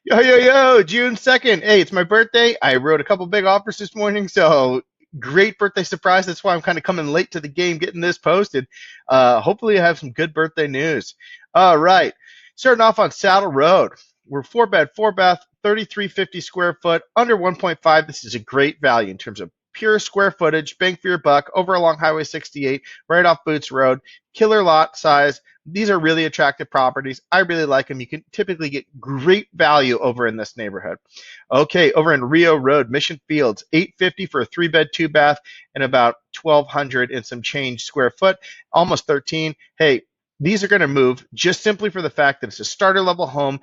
Yo, June 2nd. Hey, it's my birthday. I wrote a couple big offers this morning, so great birthday surprise. That's why I'm kind of coming late to the game getting this posted. Hopefully, I have some good birthday news. All right. Starting off on Saddle Road. We're 4 bed, 4 bath, 3350 square foot, under 1.5. This is a great value in terms of pure square footage, bang for your buck, over along Highway 68, right off Boots Road, killer lot size. These are really attractive properties. I really like them. You can typically get great value over in this neighborhood. Okay, over in Rio Road, Mission Fields, 850 for a 3 bed, 2 bath, and about 1,200 and some change square foot, almost 13. Hey, these are going to move just simply for the fact that it's a starter level home,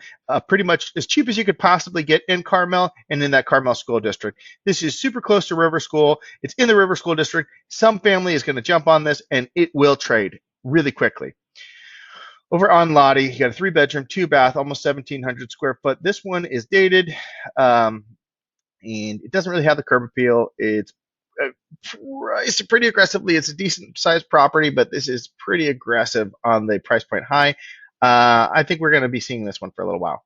pretty much as cheap as you could possibly get in Carmel and in that Carmel school district. This is super close to River School. It's in the River School district. Some family is going to jump on this and it will trade really quickly. Over on Lodi, you got a 3 bedroom, 2 bath, almost 1,700 square foot. This one is dated, and it doesn't really have the curb appeal. It's priced pretty aggressively. It's a decent sized property, but this is pretty aggressive on the price point high. I think we're going to be seeing this one for a little while.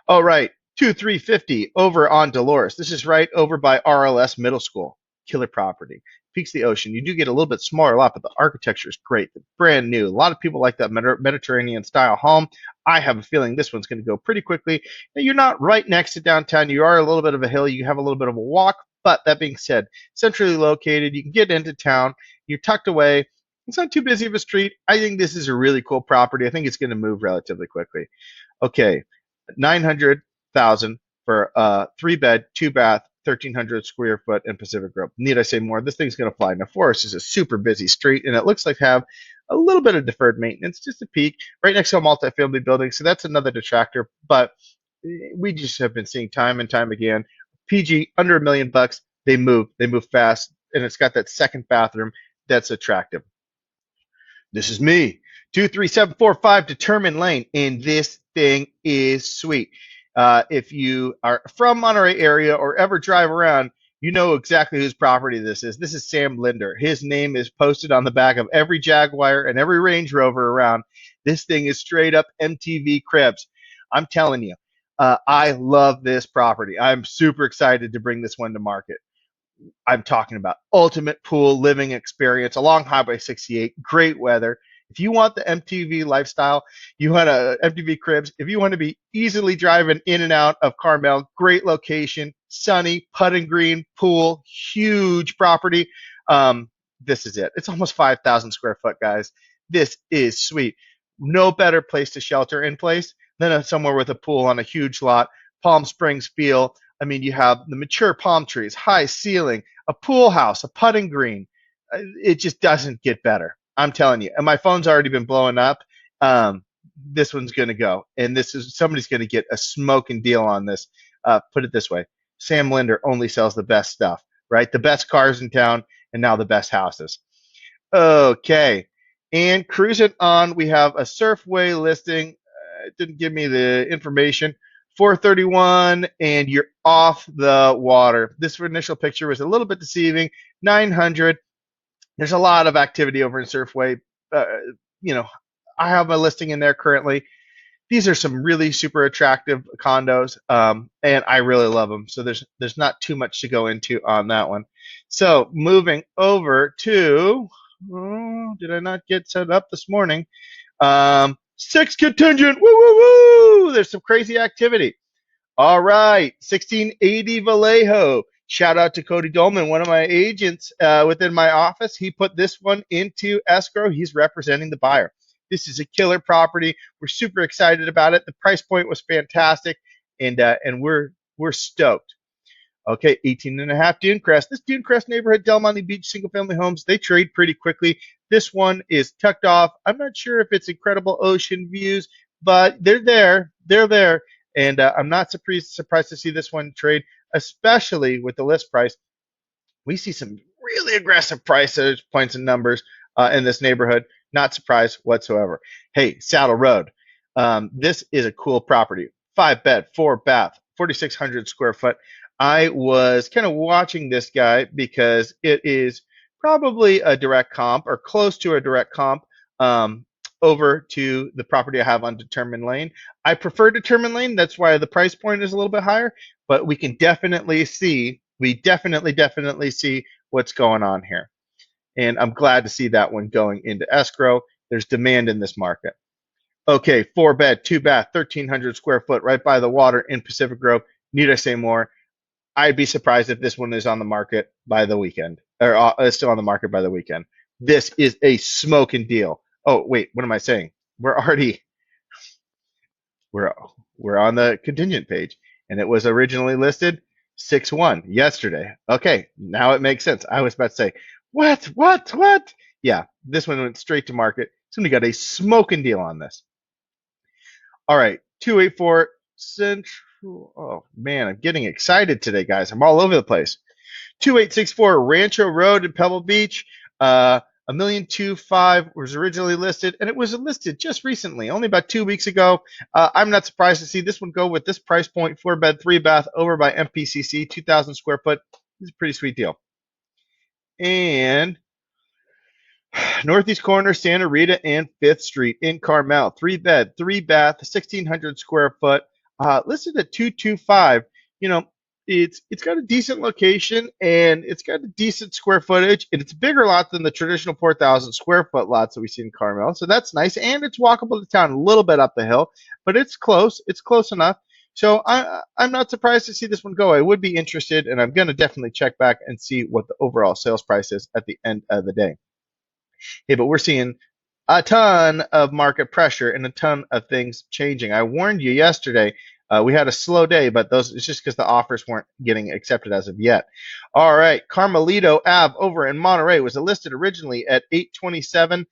All right, 2,350 over on Dolores. This is right over by RLS Middle School. Killer property. Peaks the ocean. You do get a little bit smaller lot, but the architecture is great. It's brand new. A lot of people like that Mediterranean style home. I have a feeling this one's going to go pretty quickly. Now, you're not right next to downtown. You are a little bit of a hill. You have a little bit of a walk. But that being said, centrally located, you can get into town. You're tucked away. It's not too busy of a street. I think this is a really cool property. I think it's going to move relatively quickly. Okay, 900,000 for a 3 bed, 2 bath, 1,300 square foot in Pacific Grove. Need I say more? This thing's going to fly. Now, Forest is a super busy street, and it looks like have a little bit of deferred maintenance, just a peak, right next to a multifamily building. So that's another detractor. But we just have been seeing time and time again. PG under $1 million, they move fast, and it's got that second bathroom that's attractive. This is me, 23745 Determined Lane, and this thing is sweet. If you are from Monterey area or ever drive around, you know exactly whose property this is. This is Sam Linder. His name is posted on the back of every Jaguar and every Range Rover around. This thing is straight up MTV Cribs. I'm telling you, I love this property. I'm super excited to bring this one to market. I'm talking about ultimate pool living experience along Highway 68, great weather. If you want the MTV lifestyle, you want a MTV Cribs. If you want to be easily driving in and out of Carmel, great location, sunny, putting green, pool, huge property. This is it. It's almost 5,000 square foot, guys. This is sweet. No better place to shelter in place than somewhere with a pool on a huge lot. Palm Springs feel. I mean, you have the mature palm trees, high ceiling, a pool house, a putting green. It just doesn't get better. I'm telling you. And my phone's already been blowing up. This one's going to go. And somebody's going to get a smoking deal on this. Put it this way. Sam Linder only sells the best stuff, right? The best cars in town and now the best houses. Okay. And cruising on, we have a Surfway listing. It didn't give me the information. 431, and you're off the water. This initial picture was a little bit deceiving. 900. There's a lot of activity over in Surfway. I have a listing in there currently. These are some really super attractive condos, and I really love them. So there's not too much to go into on that one. So moving over to, did I not get set up this morning? 6 contingent, woo, woo, woo. There's some crazy activity. All right, 1680 Vallejo. Shout out to Kody Dolman, one of my agents within my office. He put this one into escrow. He's representing the buyer. This is a killer property. We're super excited about it. The price point was fantastic, and we're stoked. Okay, 18.5 Dunecrest. This Dunecrest neighborhood, Del Monte Beach, single-family homes, they trade pretty quickly. This one is tucked off. I'm not sure if it's incredible ocean views, but they're there. They're there. And I'm not surprised to see this one trade, especially with the list price. We see some really aggressive price points and numbers in this neighborhood. Not surprised whatsoever. Hey, Saddle Road. This is a cool property. 5 bed, 4 bath, 4,600 square foot. I was kind of watching this guy because it is probably a direct comp or close to a direct comp over to the property I have on Determined Lane. I prefer Determined Lane. That's why the price point is a little bit higher, but we can definitely see, definitely see what's going on here. And I'm glad to see that one going into escrow. There's demand in this market. Okay, 4-bed, 2-bath, 1,300 square foot, right by the water in Pacific Grove. Need I say more? I'd be surprised if this one is on the market by the weekend, or is still on the market by the weekend. This is a smoking deal. Oh, wait, what am I saying? We're already we're we're on the contingent page, and it was originally listed 6-1 yesterday. Okay, now it makes sense. I was about to say, what? Yeah, this one went straight to market. Somebody got a smoking deal on this. All right, 284 Central. Oh man, I'm getting excited today, guys. I'm all over the place. 2864 Rancho Road in Pebble Beach. $1,250,000 was originally listed, and it was listed just recently, only about 2 weeks ago. I'm not surprised to see this one go with this price point, 4-bed, 3-bath, over by MPCC, 2,000 square foot. This is a pretty sweet deal. And northeast corner, Santa Rita and 5th Street in Carmel, 3-bed, 3-bath, 1,600 square foot, listed at 225. You know, it's got a decent location and it's got a decent square footage, and it's a bigger lot than the traditional 4,000 square foot lots that we see in Carmel. So that's nice, and it's walkable to town, a little bit up the hill, but it's close. It's close enough. So I'm not surprised to see this one go. I would be interested, and I'm going to definitely check back and see what the overall sales price is at the end of the day. Hey, but we're seeing a ton of market pressure and a ton of things changing. I warned you yesterday. We had a slow day, but it's just because the offers weren't getting accepted as of yet. All right, Carmelito Ave over in Monterey was listed originally at $827,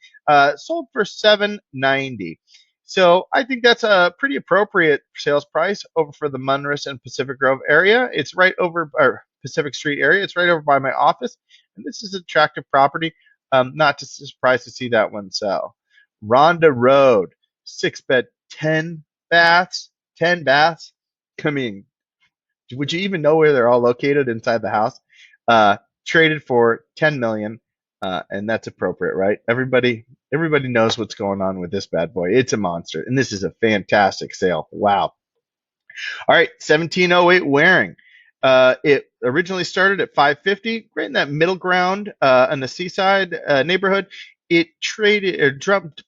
sold for $790. So I think that's a pretty appropriate sales price over for the Munris and Pacific Grove area. It's right over, or Pacific Street area. It's right over by my office, and this is an attractive property. Not surprised to see that one sell. Ronda Road, 6-bed, 10 baths. 10 baths. I mean, would you even know where they're all located inside the house? Traded for $10 million, and that's appropriate, right? Everybody knows what's going on with this bad boy. It's a monster, and this is a fantastic sale. Wow. All right, 1708 Waring. It originally started at 550, right in that middle ground in the seaside neighborhood. It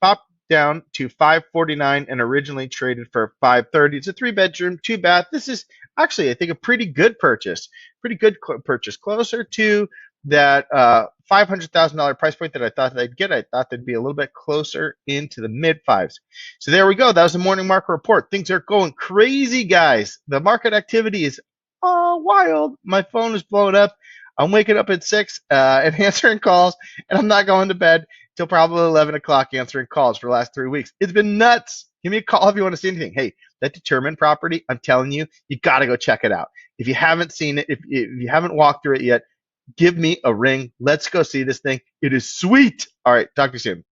popped down to 549 and originally traded for 530. It's a 3-bedroom, 2-bath. This is actually, I think, a pretty good purchase. Closer to that $500,000 price point that I thought they'd get. I thought they'd be a little bit closer into the mid-fives. So there we go. That was the morning market report. Things are going crazy, guys. The market activity is wild. My phone is blowing up. I'm waking up at 6 and answering calls, and I'm not going to bed till probably 11 o'clock answering calls for the last 3 weeks. It's been nuts. Give me a call if you want to see anything. Hey, that Determined property, I'm telling you, you got to go check it out. If you haven't seen it, if you haven't walked through it yet, give me a ring. Let's go see this thing. It is sweet. All right, talk to you soon.